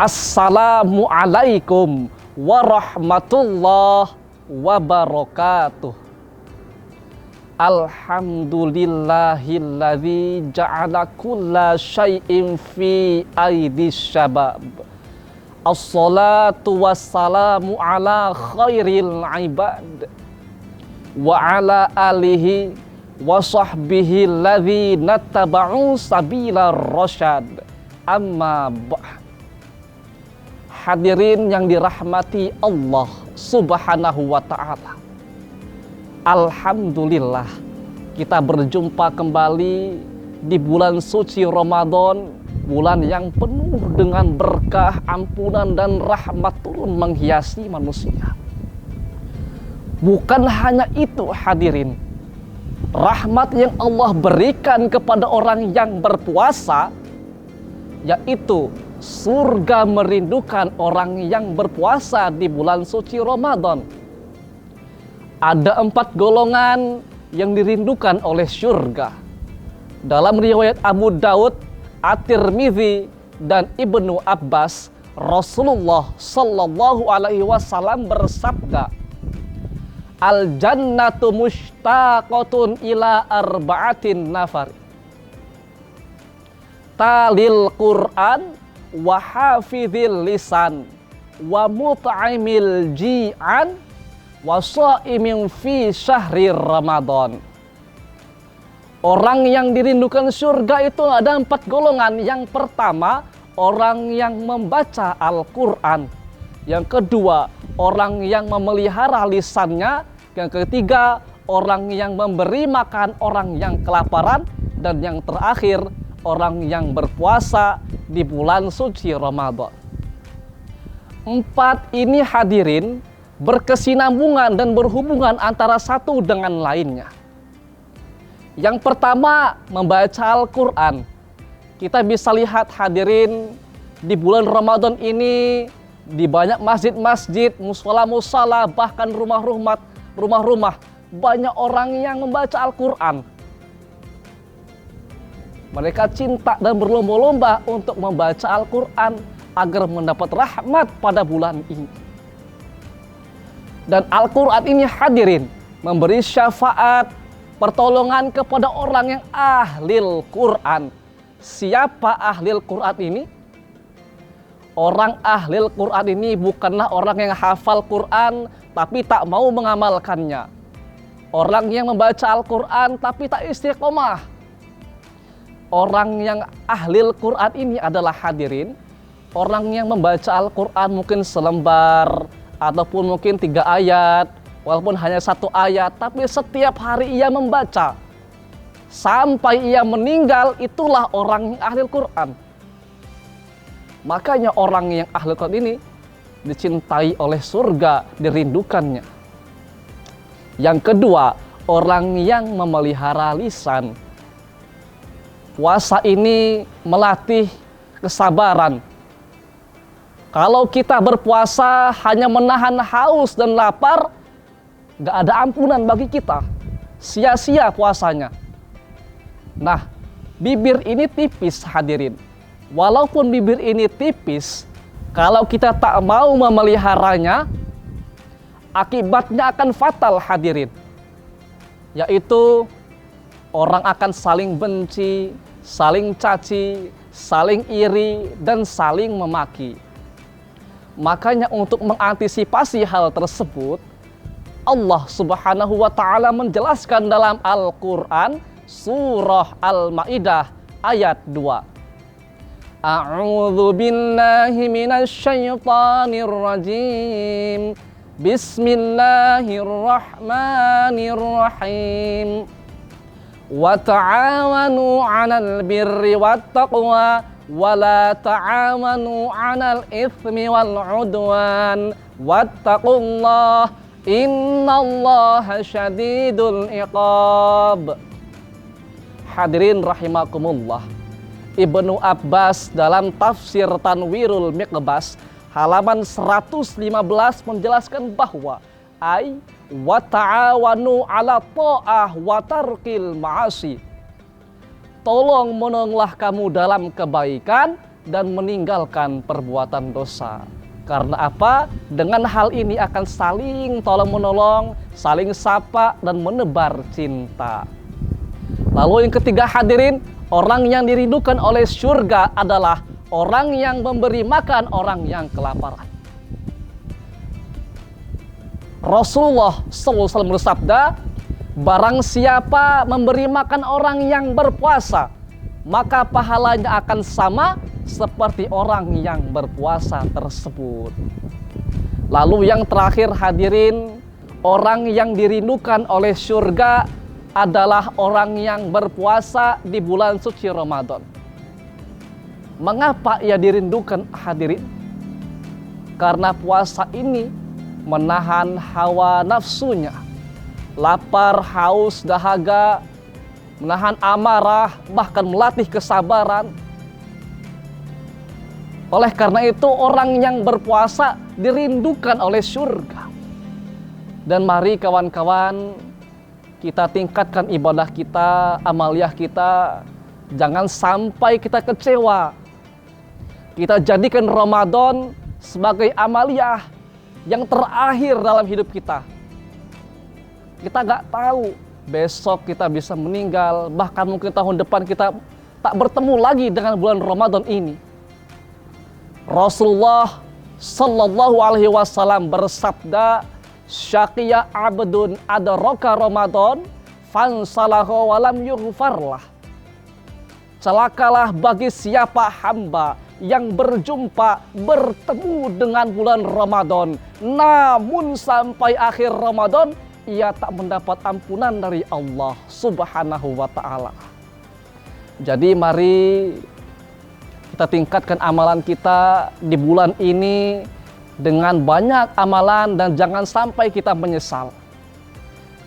Assalamu alaikum warahmatullahi wabarakatuh. Alhamdulillahilladzi ja'ala kulla syai'in fi aidis syabab. Assalatu wassalamu ala khairil ibad wa ala alihi wa sahbihi alladzina taba'u sabilar rasyad. Amma ba'd. Hadirin yang dirahmati Allah Subhanahu wa ta'ala, alhamdulillah kita berjumpa kembali di bulan suci Ramadan, bulan yang penuh dengan berkah, ampunan dan rahmat turun menghiasi manusia. Bukan hanya itu hadirin, rahmat yang Allah berikan kepada orang yang berpuasa, yaitu surga merindukan orang yang berpuasa di bulan suci Ramadan. Ada 4 golongan yang dirindukan oleh surga. Dalam riwayat Abu Daud, At-Tirmidzi dan Ibnu Abbas, Rasulullah Sallallahu Alaihi Wasallam bersabda, Al-jannatu mushtaqatun ila arba'atin nafar. Talil Quran wa hafidhil lisan wa mut'imil ji'an wa sha'imin fi syahri Ramadan. Orang yang dirindukan surga itu ada 4 golongan. Yang pertama, orang yang membaca Al-Quran. Yang kedua, orang yang memelihara lisannya. Yang ketiga, orang yang memberi makan orang yang kelaparan. Dan yang terakhir, orang yang berpuasa di bulan suci Ramadan. 4 ini hadirin berkesinambungan dan berhubungan antara satu dengan lainnya. Yang pertama, membaca Al-Quran. Kita bisa lihat hadirin di bulan Ramadan ini di banyak masjid-masjid, musala-musala, bahkan rumah-rumah banyak orang yang membaca Al-Quran. Mereka cinta dan berlomba-lomba untuk membaca Al-Quran agar mendapat rahmat pada bulan ini. Dan Al-Quran ini hadirin memberi syafaat, pertolongan kepada orang yang ahlil Quran. Siapa ahlil Quran ini? Orang ahlil Quran ini bukanlah orang yang hafal Quran tapi tak mau mengamalkannya. Orang yang membaca Al-Quran tapi tak istiqomah. Orang yang ahlil Quran ini adalah hadirin orang yang membaca Al-Quran mungkin selembar ataupun mungkin 3 ayat, walaupun hanya 1 ayat, tapi setiap hari ia membaca sampai ia meninggal. Itulah orang yang ahlil Quran. Makanya orang yang ahlil Quran ini dicintai oleh surga, dirindukannya. Yang kedua, orang yang memelihara lisan. Puasa ini melatih kesabaran. Kalau kita berpuasa hanya menahan haus dan lapar, gak ada ampunan bagi kita. Sia-sia puasanya. Nah, bibir ini tipis hadirin. Walaupun bibir ini tipis, kalau kita tak mau memeliharanya, akibatnya akan fatal hadirin. Yaitu orang akan saling benci, saling caci, saling iri, dan saling memaki. Makanya untuk mengantisipasi hal tersebut, Allah Subhanahu wa ta'ala menjelaskan dalam Al-Quran surah Al-Ma'idah ayat 2. A'udzu billahi minasy syaithanir rajim. Bismillahirrahmanirrahim. Wa ta'awanu 'alal birri wat taqwa wa la ta'awanu 'alal itsmi wal 'udwan wattaqullaha innallaha syadidul iqab. Hadirin rahimakumullah, Ibnu Abbas dalam tafsir Tanwirul Miqbas halaman 115 menjelaskan bahwa wa ta'awanu 'ala tha'ah wa tarkil ma'asi. Tolong menolonglah kamu dalam kebaikan dan meninggalkan perbuatan dosa. Karena apa? Dengan hal ini akan saling tolong-menolong, saling sapa dan menebar cinta. Lalu yang ketiga hadirin, orang yang dirindukan oleh surga adalah orang yang memberi makan orang yang kelaparan. Rasulullah SAW bersabda, barang siapa memberi makan orang yang berpuasa, maka pahalanya akan sama seperti orang yang berpuasa tersebut. Lalu yang terakhir hadirin, orang yang dirindukan oleh surga adalah orang yang berpuasa di bulan suci Ramadan. Mengapa ia dirindukan hadirin? Karena puasa ini menahan hawa nafsunya, lapar, haus, dahaga, menahan amarah, bahkan melatih kesabaran. Oleh karena itu orang yang berpuasa dirindukan oleh surga. Dan mari kawan-kawan, kita tingkatkan ibadah kita, amaliyah kita. Jangan sampai kita kecewa. Kita jadikan Ramadan sebagai amaliyah yang terakhir dalam hidup kita. Kita nggak tahu besok kita bisa meninggal, bahkan mungkin tahun depan kita tak bertemu lagi dengan bulan Ramadan ini. Rasulullah Sallallahu Alaihi Wasallam bersabda, "Syaqiya abdun adraka Ramadan, fansalahu walam yughfarlah." Celakalah bagi siapa hamba yang bertemu dengan bulan Ramadan, namun sampai akhir Ramadan ia tak mendapat ampunan dari Allah Subhanahu wa Ta'ala. Jadi mari kita tingkatkan amalan kita di bulan ini dengan banyak amalan dan jangan sampai kita menyesal.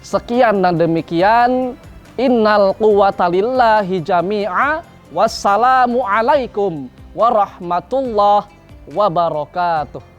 Sekian dan demikian. Innal quwwata lillahi jami'a. Wassalamu alaikum warahmatullahi wabarakatuh.